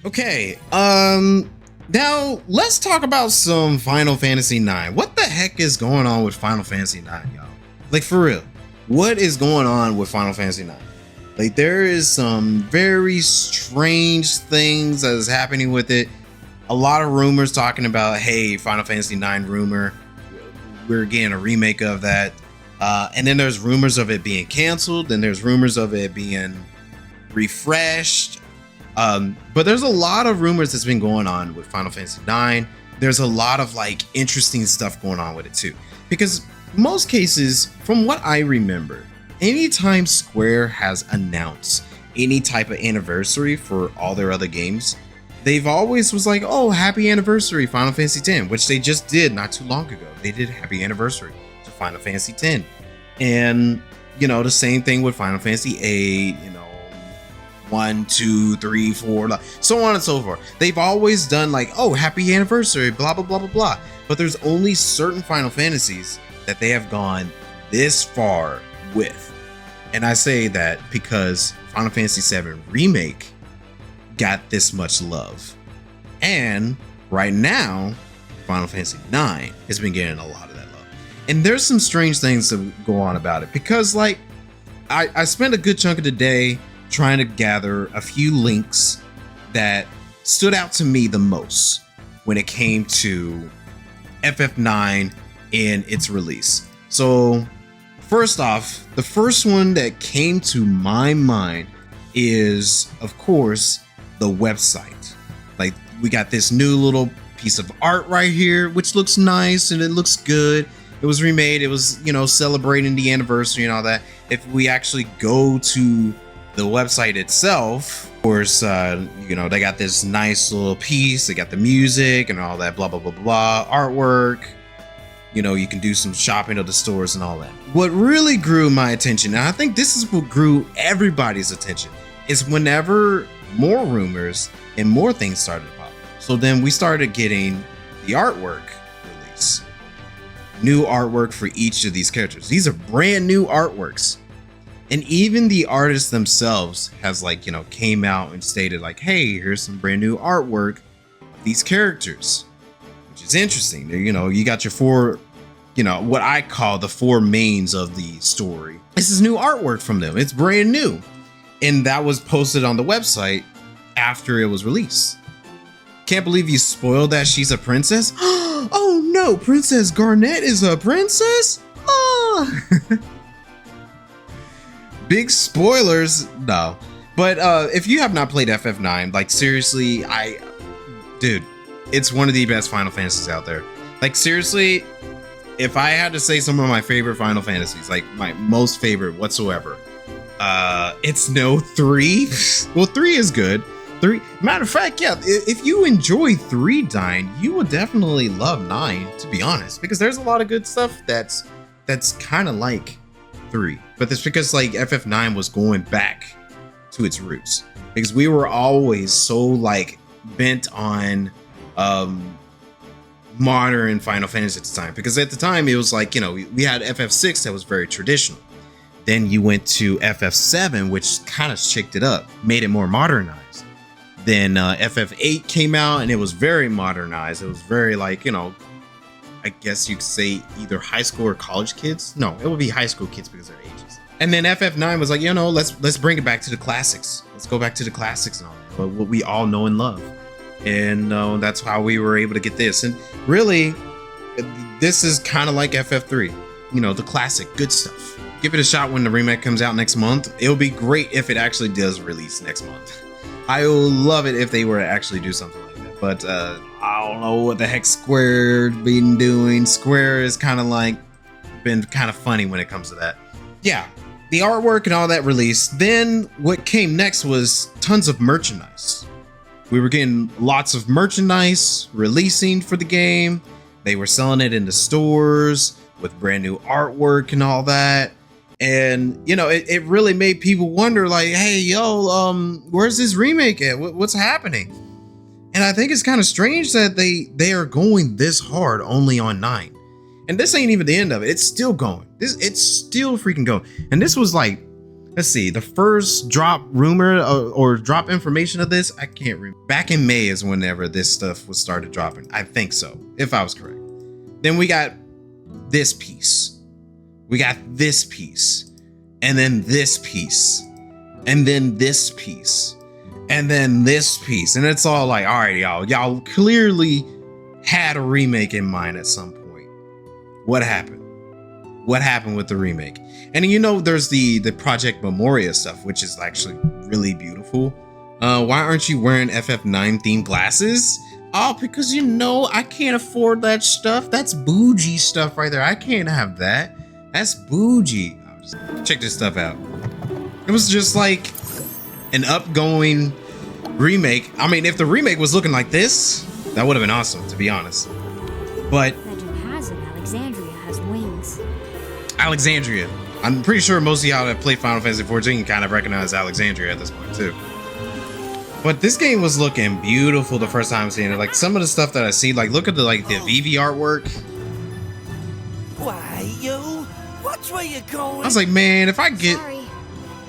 Okay, now let's talk about some Final Fantasy 9. What the heck is going on with Final Fantasy 9, y'all? Like, for real, what is going on with Final Fantasy 9? Like, there is some very strange things that is happening with it. A lot of rumors talking about, hey, Final Fantasy 9 rumor, we're getting a remake of that. And then there's rumors of it being canceled. Then there's rumors of it being refreshed. But there's a lot of rumors that's been going on with Final Fantasy 9. There's a lot of like interesting stuff going on with it too. Because most cases, from what I remember, anytime Square has announced any type of anniversary for all their other games, they've always was like, oh, happy anniversary Final Fantasy X, which they just did not too long ago. They did happy anniversary to Final Fantasy X. And, you know, the same thing with Final Fantasy 8, you know, 1, 2, 3, 4, so on and so forth. They've always done like, oh, happy anniversary, blah, blah, blah, blah, blah. But there's only certain Final Fantasies that they have gone this far with. And I say that because Final Fantasy VII Remake got this much love. And right now, Final Fantasy 9 has been getting a lot of that love. And there's some strange things that go on about it. Because like, I spent a good chunk of the day trying to gather a few links that stood out to me the most when it came to FF9 and its release. So first off, the first one that came to my mind is, of course, the website. Like, we got this new little piece of art right here, which looks nice and it looks good. It was remade. It was, you know, celebrating the anniversary and all that. If we actually go to the website itself, of course, you know, they got this nice little piece. They got the music and all that, blah, blah, blah, blah, artwork. You know, you can do some shopping at the stores and all that. What really grew my attention, and I think this is what grew everybody's attention, is whenever more rumors and more things started to pop. So then we started getting the artwork release. New artwork for each of these characters. These are brand new artworks. And even the artists themselves has like, you know, came out and stated like, hey, here's some brand new artwork of these characters, which is interesting. You know, you got your four, you know, what I call the four mains of the story. This is new artwork from them. It's brand new. And that was posted on the website after it was released. Can't believe you spoiled that she's a princess. Oh no, Princess Garnet is a princess? Oh. Big spoilers, no. But if you have not played FF9, like seriously, dude, it's one of the best Final Fantasies out there. Like seriously, if I had to say some of my favorite Final Fantasies, like my most favorite whatsoever, it's no 3. Well, 3 is good. 3, matter of fact, yeah, if you enjoy 3, Dine, you will definitely love 9, to be honest, because there's a lot of good stuff that's kind of like 3, but that's because like FF9 was going back to its roots, because we were always so like bent on modern Final Fantasy at the time, because at the time it was like, you know, we had FF6 that was very traditional. Then you went to FF7, which kind of shaked it up, made it more modernized. Then FF8 came out and it was very modernized. It was very like, you know, I guess you could say either high school or college kids. No, it would be high school kids because of their ages. And then FF9 was like, you know, let's bring it back to the classics. Let's go back to the classics and all that, what we all know and love. And that's how we were able to get this. And really, this is kind of like FF3, you know, the classic good stuff. Give it a shot when the remake comes out next month. It'll be great if it actually does release next month. I will love it if they were to actually do something like that. But I don't know what the heck Square been doing. Square is kind of like been kind of funny when it comes to that. Yeah, the artwork and all that released. Then what came next was tons of merchandise. We were getting lots of merchandise releasing for the game. They were selling it in the stores with brand new artwork and all that. And, you know, it really made people wonder like, hey, yo, where's this remake at? What's happening? And I think it's kind of strange that they are going this hard only on 9. And this ain't even the end of it. It's still going. It's still freaking going. And this was like let's see, the first drop rumor or drop information of this, I can't remember. Back in May is whenever this stuff was started dropping. I think so, if I was correct. Then we got this piece. We got this piece. And then this piece. And then this piece. And then this piece. And it's all like, all right, y'all clearly had a remake in mind at some point. What happened? What happened with the remake? And you know, there's the Project Memoria stuff, which is actually really beautiful. Why aren't you wearing FF9 themed glasses? Oh, because you know, I can't afford that stuff. That's bougie stuff right there. I can't have that. That's bougie. Check this stuff out. It was just like an upgoing remake. I mean, if the remake was looking like this, that would have been awesome, to be honest. But Legend has it, Alexandria has wings. Alexandria. I'm pretty sure most of y'all that play Final Fantasy 14 kind of recognize Alexandria at this point too. But this game was looking beautiful the first time seeing it. Like some of the stuff that I see, like look at the VV artwork. Why, you? Watch where you're going. I was like, man, if I get... Sorry.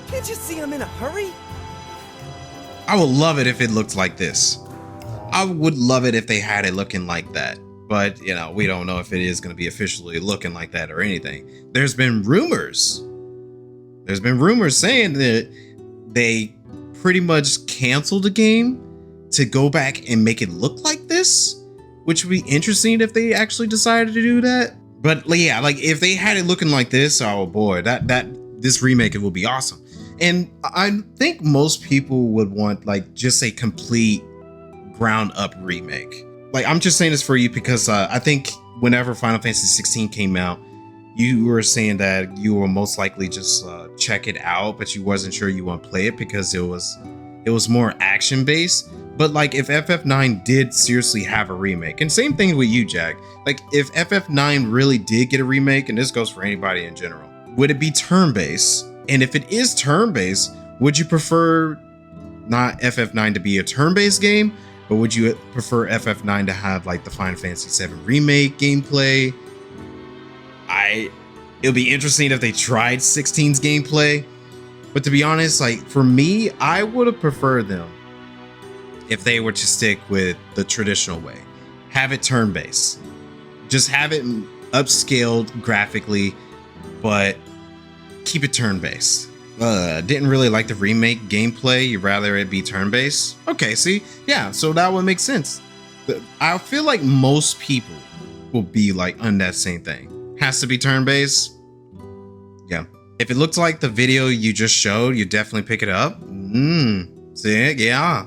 Can't you see I'm in a hurry? I would love it if it looked like this. I would love it if they had it looking like that. But, you know, we don't know if it is going to be officially looking like that or anything. There's been rumors. There's been rumors saying that they pretty much canceled the game to go back and make it look like this, which would be interesting if they actually decided to do that. But yeah, like if they had it looking like this, oh boy, this remake, it will be awesome. And I think most people would want like just a complete ground up remake. Like I'm just saying this for you because I think whenever Final Fantasy 16 came out, you were saying that you will most likely just check it out, but you wasn't sure you want to play it because it was more action based. But like if FF9 did seriously have a remake, and same thing with you, Jack, like if FF9 really did get a remake, and this goes for anybody in general, would it be turn-based? And if it is turn-based, would you prefer not FF9 to be a turn-based game, or would you prefer FF9 to have like the Final Fantasy VII Remake gameplay? It would be interesting if they tried 16's gameplay, but to be honest, like for me, I would have preferred them if they were to stick with the traditional way. Have it turn-based. Just have it upscaled graphically, but keep it turn-based. Didn't really like the remake gameplay. You'd rather it be turn-based? Okay, see? Yeah, so that would make sense. I feel like most people will be like on that same thing. Has to be turn-based? Yeah. If it looks like the video you just showed, you definitely pick it up. See? Yeah.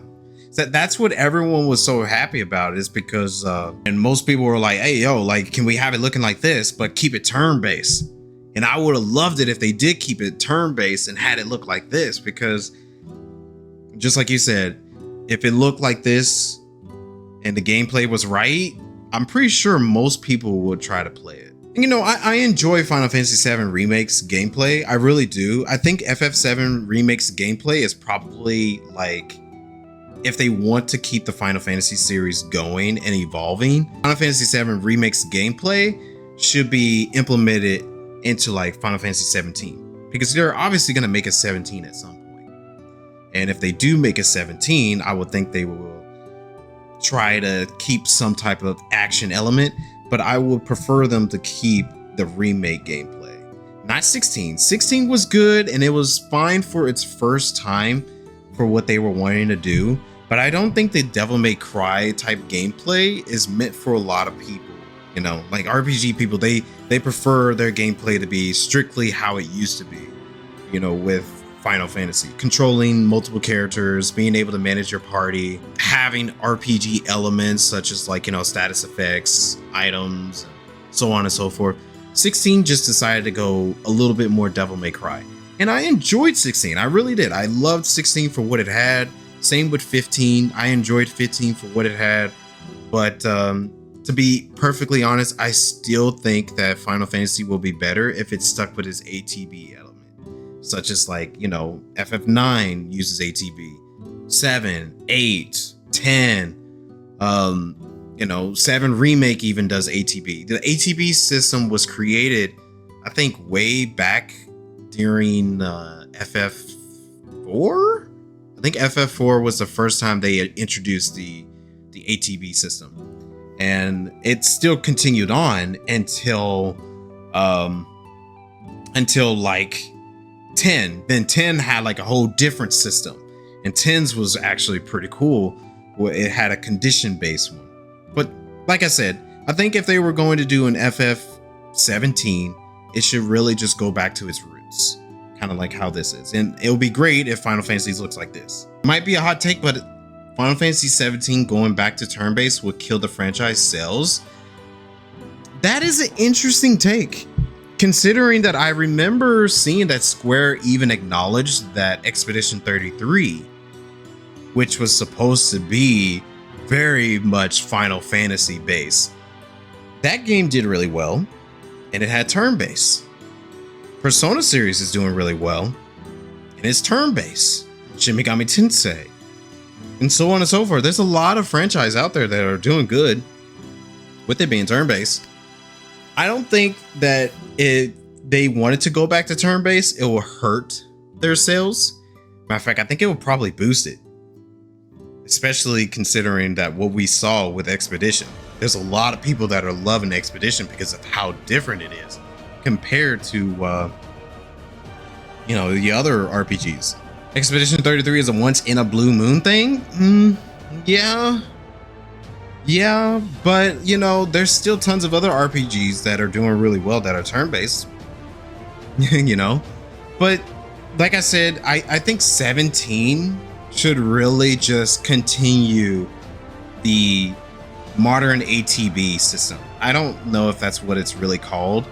That's what everyone was so happy about, is because and most people were like, hey yo, like can we have it looking like this but keep it turn-based? And I would have loved it if they did keep it turn-based and had it look like this, because just like you said, if it looked like this and the gameplay was right, I'm pretty sure most people would try to play it. And, you know, I enjoy Final Fantasy VII Remake's gameplay. I really do. I think FF7 Remake's gameplay is probably like, if they want to keep the Final Fantasy series going and evolving, Final Fantasy VII Remake's gameplay should be implemented into like Final Fantasy 17, because they're obviously going to make a 17 at some point. And if they do make a 17, I would think they will try to keep some type of action element, but I would prefer them to keep the remake gameplay, not 16. 16 was good and it was fine for its first time for what they were wanting to do, but I don't think the Devil May Cry type gameplay is meant for a lot of people. You know, like RPG people, they prefer their gameplay to be strictly how it used to be, you know, with Final Fantasy. Controlling multiple characters, being able to manage your party, having RPG elements such as like, you know, status effects, items, so on and so forth. 16 just decided to go a little bit more Devil May Cry. And I enjoyed 16. I really did. I loved 16 for what it had. Same with 15. I enjoyed 15 for what it had. But to be perfectly honest, I still think that Final Fantasy will be better if it's stuck with its ATB element, such as like, you know, FF9 uses ATB, 7, 8, 10, you know, 7 Remake even does ATB. The ATB system was created, I think, way back during FF4. I think FF4 was the first time they introduced the ATB system, and it still continued on until like 10. Then 10 had like a whole different system, and 10's was actually pretty cool. It had a condition based one, but like I said, I think if they were going to do an FF17, it should really just go back to its roots, kind of like how this is. And it would be great if Final Fantasy looks like this. Might be a hot take, but Final Fantasy 17 going back to turn-based would kill the franchise sales. That is an interesting take, considering that I remember seeing that Square even acknowledged that Expedition 33, which was supposed to be very much Final Fantasy based, that game did really well, and it had turn-based. Persona series is doing really well, and it's turn-based. Shin Megami Tensei, and so on and so forth. There's a lot of franchises out there that are doing good with it being turn-based. I don't think that they wanted to go back to turn-based, it will hurt their sales. Matter of fact, I think it will probably boost it, especially considering that what we saw with Expedition. There's a lot of people that are loving Expedition because of how different it is compared to the other RPGs. Expedition 33 is a once in a blue moon thing. Yeah, but there's still tons of other RPGs that are doing really well that are turn-based. But like I said, I think 17 should really just continue the modern ATB system. I don't know if that's what it's really called,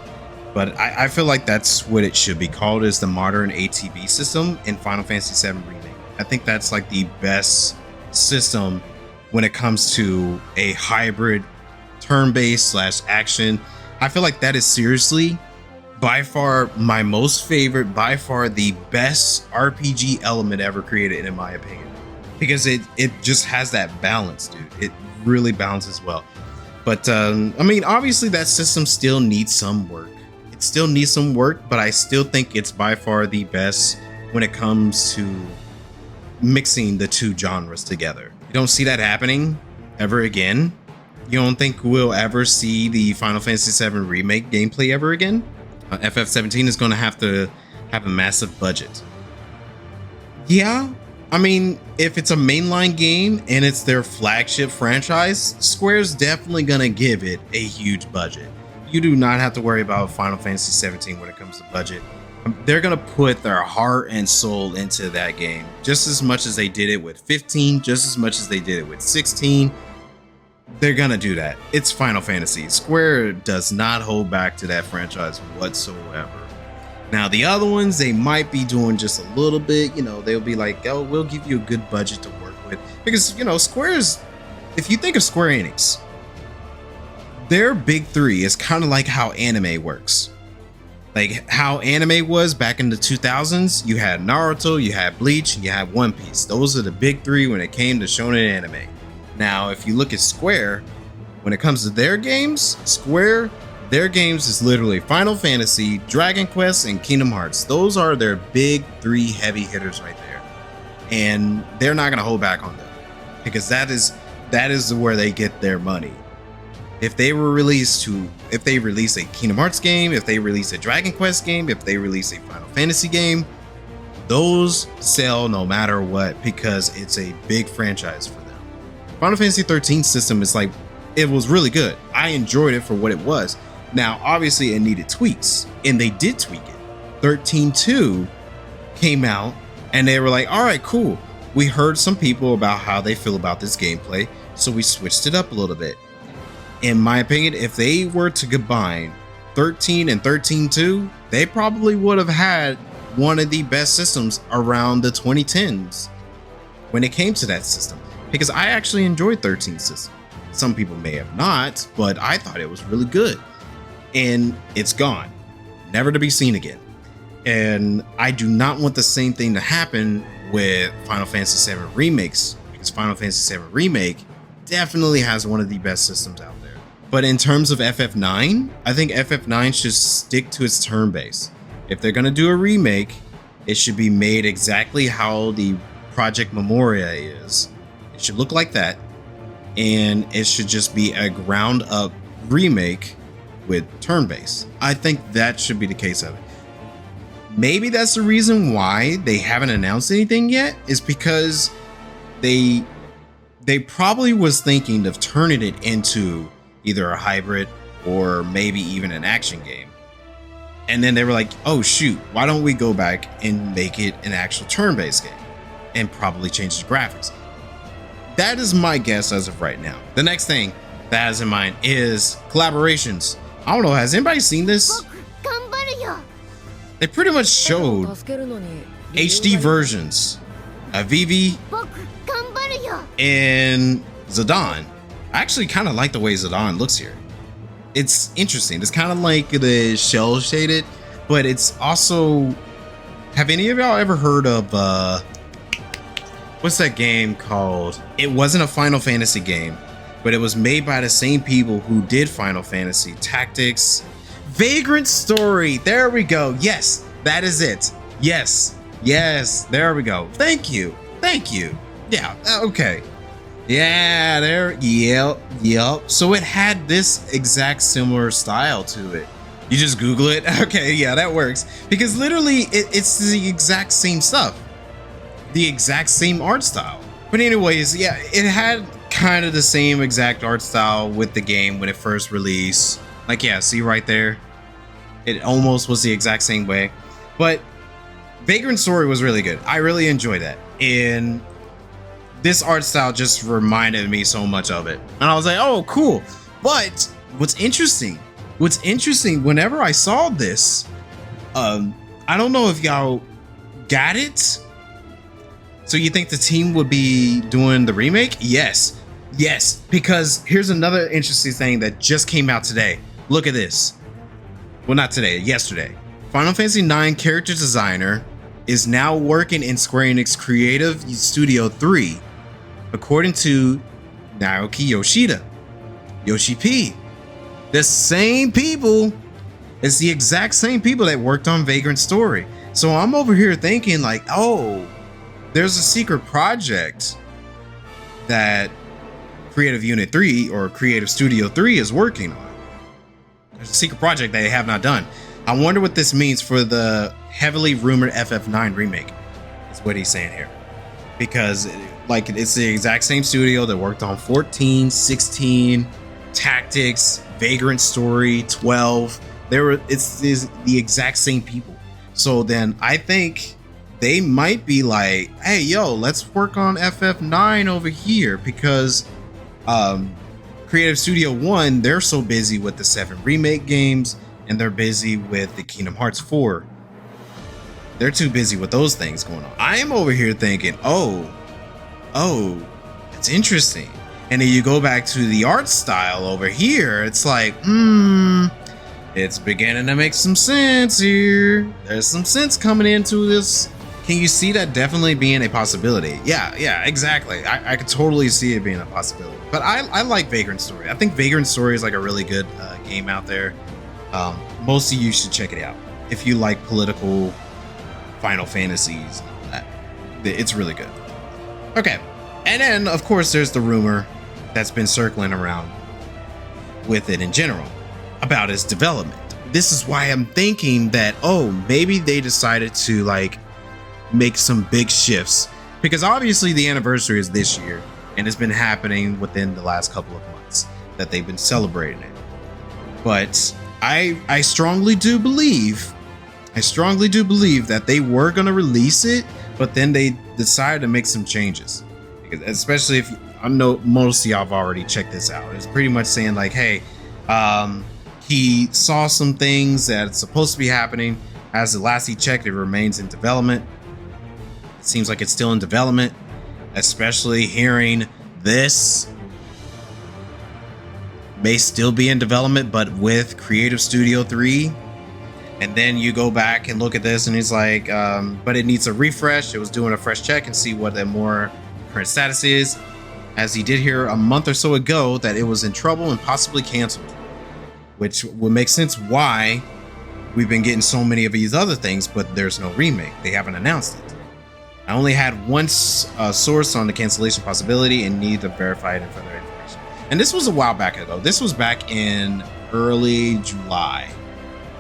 but I feel like that's what it should be called, is the modern ATB system in Final Fantasy VII Remake. I think that's like the best system when it comes to a hybrid turn-based / action. I feel like that is seriously by far my most favorite, by far the best RPG element ever created, in my opinion, because it just has that balance, dude. It really balances well. But obviously that system still needs some work. It still needs some work, but I still think it's by far the best when it comes to mixing the two genres together. You don't see that happening ever again. You don't think we'll ever see the Final Fantasy VII Remake gameplay ever again? FF17 is going to have a massive budget. Yeah, if it's a mainline game and it's their flagship franchise, Square's definitely going to give it a huge budget. You do not have to worry about Final Fantasy 17 when it comes to budget. They're going to put their heart and soul into that game, just as much as they did it with 15, just as much as they did it with 16. They're going to do that. It's Final Fantasy. Square does not hold back to that franchise whatsoever. Now, the other ones, they might be doing just a little bit. They'll be like, oh, we'll give you a good budget to work with. Because, Square's, if you think of Square Enix, their big three is kind of like how anime works. Like how anime was back in the 2000s, you had Naruto, you had Bleach, and you had One Piece. Those are the big three when it came to shonen anime. Now, if you look at Square, when it comes to their games, their games is literally Final Fantasy, Dragon Quest, and Kingdom Hearts. Those are their big three heavy hitters right there. And they're not going to hold back on them, because that is where they get their money. If they release a Kingdom Hearts game, if they release a Dragon Quest game, if they release a Final Fantasy game, those sell no matter what, because it's a big franchise for them. Final Fantasy 13 system is like, it was really good. I enjoyed it for what it was. Now, obviously it needed tweaks, and they did tweak it. 13.2 came out, and they were like, all right, cool. We heard some people about how they feel about this gameplay, so we switched it up a little bit. In my opinion, if they were to combine 13 and 13.2, they probably would have had one of the best systems around the 2010s when it came to that system. Because I actually enjoyed 13's system. Some people may have not, but I thought it was really good. And it's gone, never to be seen again. And I do not want the same thing to happen with Final Fantasy VII Remakes, because Final Fantasy VII Remake definitely has one of the best systems out there. But in terms of FF9, I think FF9 should stick to its turn base. If they're going to do a remake, It should be made exactly how the Project Memoria is. It should look like that. And it should just be a ground up remake with turn-based. I think that should be the case of it. Maybe that's the reason why they haven't announced anything yet, is because they probably was thinking of turning it into either a hybrid or maybe even an action game. And then they were like, oh shoot, why don't we go back and make it an actual turn-based game and probably change the graphics. That is my guess as of right now. The next thing that has in mind is collaborations. I don't know, has anybody seen this? They pretty much showed HD versions of Vivi and Zidane. I actually kind of like the way Zidane looks here. It's interesting. It's kind of like the shell shaded, but it's also, have any of y'all ever heard of what's that game called? It wasn't a Final Fantasy game, but it was made by the same people who did Final Fantasy Tactics. Vagrant Story. There we go. Yes, that is it. Yes, there we go. Thank you. Yeah, okay. Yeah, there. Yep. So it had this exact similar style to it. You just Google it. Okay, yeah, that works. Because literally, it's the exact same stuff. The exact same art style. But anyways, yeah, it had kind of the same exact art style with the game when it first released. Like, yeah, see right there? It almost was the exact same way. But Vagrant Story was really good. I really enjoyed that. And this art style just reminded me so much of it. And I was like, oh, cool. But what's interesting, whenever I saw this, I don't know if y'all got it. So you think the team would be doing the remake? Yes, because here's another interesting thing that just came out today. Look at this. Well, not today, yesterday. Final Fantasy IX character designer is now working in Square Enix Creative Studio 3, according to Naoki Yoshida. Yoshi P. The same people, it's the exact same people that worked on Vagrant Story. So I'm over here thinking like, oh, there's a secret project that Creative Unit 3 or Creative Studio 3 is working on. There's a secret project they have not done. I wonder what this means for the heavily rumored FF9 remake, is what he's saying here. Because like it's the exact same studio that worked on 14, 16, Tactics, Vagrant Story, 12. It's the exact same people. So then I think they might be like, hey, yo, let's work on FF9 over here, because Creative Studio 1, they're so busy with the 7 remake games, and they're busy with the Kingdom Hearts 4. They're too busy with those things going on. I am over here thinking, oh, it's interesting. And then you go back to the art style over here, it's like, it's beginning to make some sense here. There's some sense coming into this. Can you see that definitely being a possibility? Yeah, exactly. I could totally see it being a possibility. But I like Vagrant Story. I think Vagrant Story is like a really good game out there. Most of you should check it out if you like political Final Fantasies and all that. It's really good. Okay, and then of course there's the rumor that's been circling around with it in general about its development. This is why I'm thinking that, oh, maybe they decided to like make some big shifts, because obviously the anniversary is this year and it's been happening within the last couple of months that they've been celebrating it. But I strongly do believe that they were going to release it, but then they decided to make some changes. Because especially if I know most of y'all have already checked this out. It's pretty much saying like, hey, he saw some things that's supposed to be happening. As the last he checked, it remains in development. It seems like it's still in development, especially hearing this may still be in development, but with Creative Studio 3. And then you go back and look at this and it's like, but it needs a refresh. It was doing a fresh check and see what the more current status is, as he did hear a month or so ago that it was in trouble and possibly canceled, which would make sense why we've been getting so many of these other things, but there's no remake. They haven't announced it. I only had one source on the cancellation possibility and need to verify it and further information. And this was a while back ago. This was back in early July.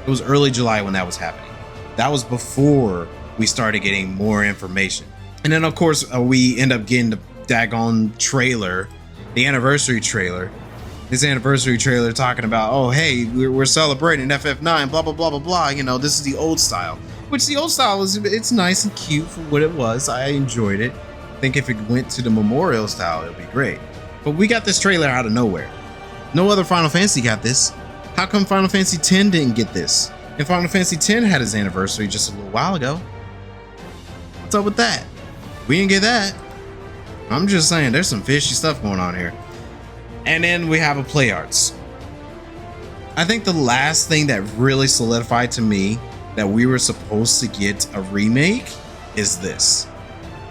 It was early July when that was happening. That was before we started getting more information. And then, of course, we end up getting the daggone trailer, the anniversary trailer. This anniversary trailer talking about, oh, hey, we're celebrating FF9, blah, blah, blah, blah, blah. You know, this is the old style. Which the old style it's nice and cute for what it was. I enjoyed it. I think if it went to the memorial style, it would be great. But we got this trailer out of nowhere. No other Final Fantasy got this. How come Final Fantasy X didn't get this? And Final Fantasy X had its anniversary just a little while ago. What's up with that? We didn't get that. I'm just saying, there's some fishy stuff going on here. And then we have a play arts. I think the last thing that really solidified to me that we were supposed to get a remake is this.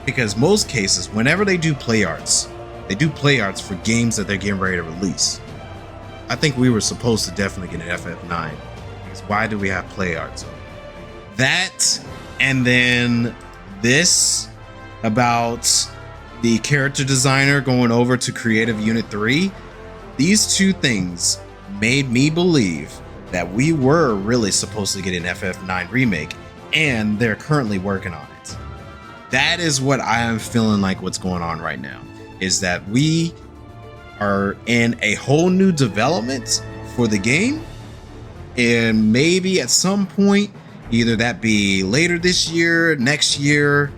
Because most cases, whenever they do play arts for games that they're getting ready to release. I think we were supposed to definitely get an FF9. Because why do we have play arts? That, and then this about the character designer going over to Creative Unit 3. These two things made me believe that we were really supposed to get an FF9 remake, and they're currently working on it. That is what I am feeling like what's going on right now, is that we are in a whole new development for the game, and maybe at some point, either that be later this year, next year.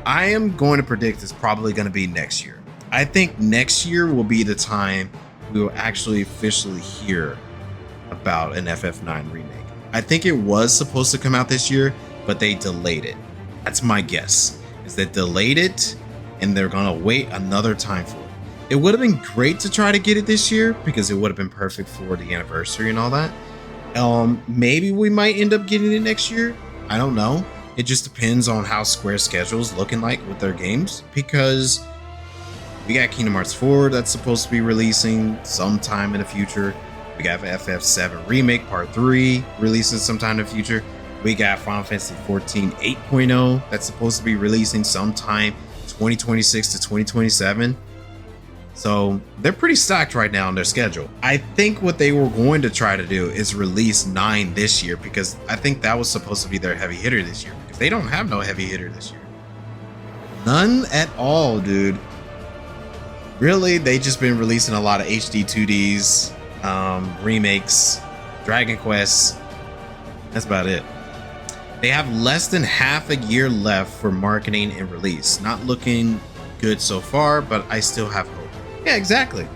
I am going to predict it's probably going to be next year. I think next year will be the time we will actually officially hear about an FF9 remake. I think it was supposed to come out this year, but they delayed it. That's my guess, is that delayed it and they're gonna wait another time for it. It would have been great to try to get it this year because it would have been perfect for the anniversary and all that. Maybe we might end up getting it next year. I don't know. It just depends on how Square's schedule is looking like with their games, because we got Kingdom Hearts 4 that's supposed to be releasing sometime in the future. We got FF7 Remake Part 3 releasing sometime in the future. We got Final Fantasy 14 8.0 that's supposed to be releasing sometime 2026 to 2027. So they're pretty stacked right now on their schedule. I think what they were going to try to do is release 9 this year, because I think that was supposed to be their heavy hitter this year. Because they don't have no heavy hitter this year. None at all, dude. Really, they just been releasing a lot of HD 2Ds, remakes, Dragon Quests. That's about it. They have less than half a year left for marketing and release. Not looking good so far, but I still have hope. Yeah, exactly.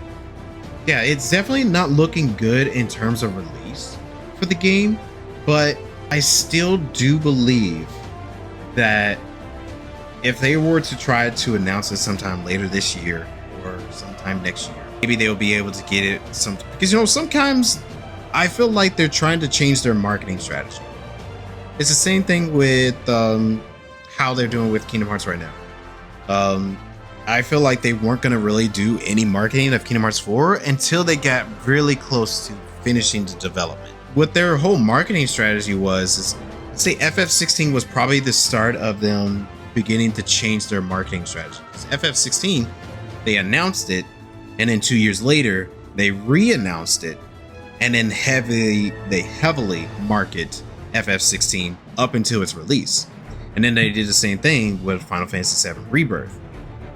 Yeah, it's definitely not looking good in terms of release for the game, but I still do believe that if they were to try to announce it sometime later this year or sometime next year, maybe they'll be able to get it because, you know, sometimes I feel like they're trying to change their marketing strategy. It's the same thing with how they're doing with Kingdom Hearts right now. I feel like they weren't going to really do any marketing of Kingdom Hearts 4 until they got really close to finishing the development. What their whole marketing strategy was, I'd say FF16 was probably the start of them beginning to change their marketing strategy. FF16, they announced it, and then 2 years later, they re-announced it, and then they heavily market FF16 up until its release. And then they did the same thing with Final Fantasy VII Rebirth.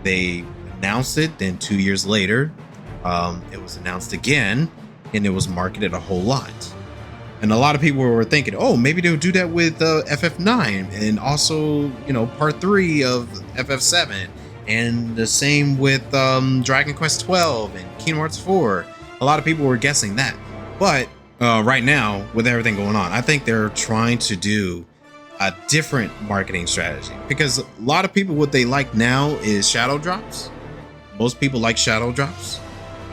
They announced it, then 2 years later, it was announced again, and it was marketed a whole lot. And a lot of people were thinking, oh, maybe they'll do that with FF9 and also, you know, part 3 of FF7, and the same with Dragon Quest 12 and Kingdom Hearts 4. A lot of people were guessing that. But right now, with everything going on, I think they're trying to do a different marketing strategy, because a lot of people, what they like now is shadow drops. Most people like shadow drops,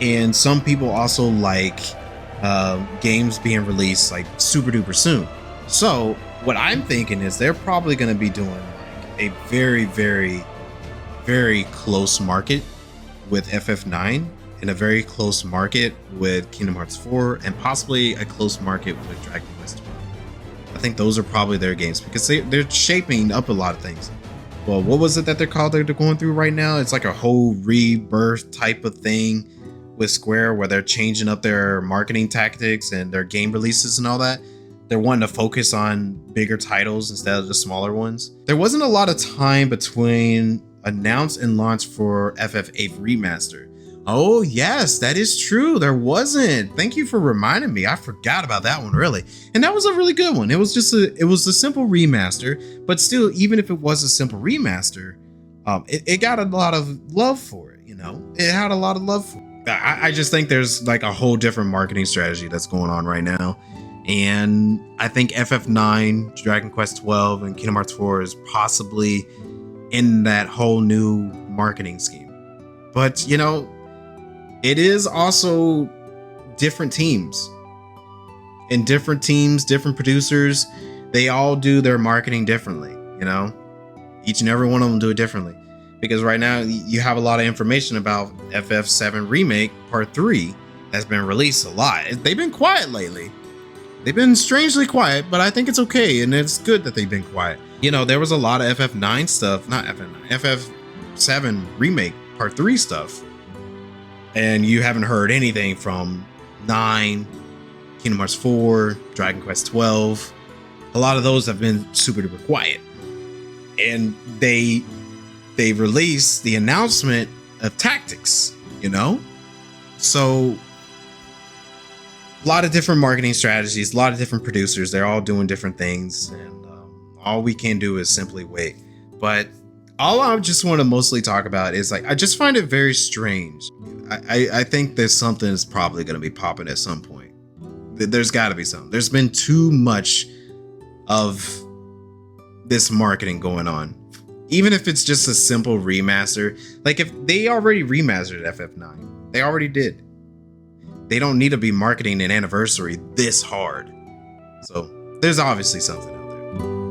and some people also like games being released like super duper soon. So what I'm thinking is they're probably going to be doing like a very, very, very close market with FF9, and a very close market with Kingdom Hearts 4, and possibly a close market with Dragon Quest 12. I think those are probably their games because they're shaping up a lot of things. Well, what was it that they're called? They're going through right now. It's like a whole rebirth type of thing with Square where they're changing up their marketing tactics and their game releases and all that. They're wanting to focus on bigger titles instead of the smaller ones. There wasn't a lot of time between announce and launch for FF8 Remaster. Oh yes, that is true. There wasn't. Thank you for reminding me. I forgot about that one, really. And that was a really good one. It was a simple remaster, but still, even if it was a simple remaster, it got a lot of love for it, you know? It had a lot of love for it. I just think there's like a whole different marketing strategy that's going on right now. And I think FF9, Dragon Quest 12, and Kingdom Hearts 4 is possibly in that whole new marketing scheme. But, you know, it is also different teams. And different teams, different producers, they all do their marketing differently, you know? Each and every one of them do it differently. Because right now, you have a lot of information about FF7 Remake Part 3 that's been released a lot. They've been quiet lately. They've been strangely quiet, but I think it's okay, and it's good that they've been quiet. You know, there was a lot of FF9 stuff, not FF9, FF7 Remake Part 3 stuff, and you haven't heard anything from 9, Kingdom Hearts 4, Dragon Quest 12. A lot of those have been super duper quiet. And they released the announcement of Tactics, you know? So a lot of different marketing strategies, a lot of different producers. They're all doing different things, and all we can do is simply wait. But all I just want to mostly talk about is like, I just find it very strange. I think there's something that's probably going to be popping at some point. There's got to be something. There's been too much of this marketing going on. Even if it's just a simple remaster, like if they already remastered FF9, they already did. They don't need to be marketing an anniversary this hard. So there's obviously something out there.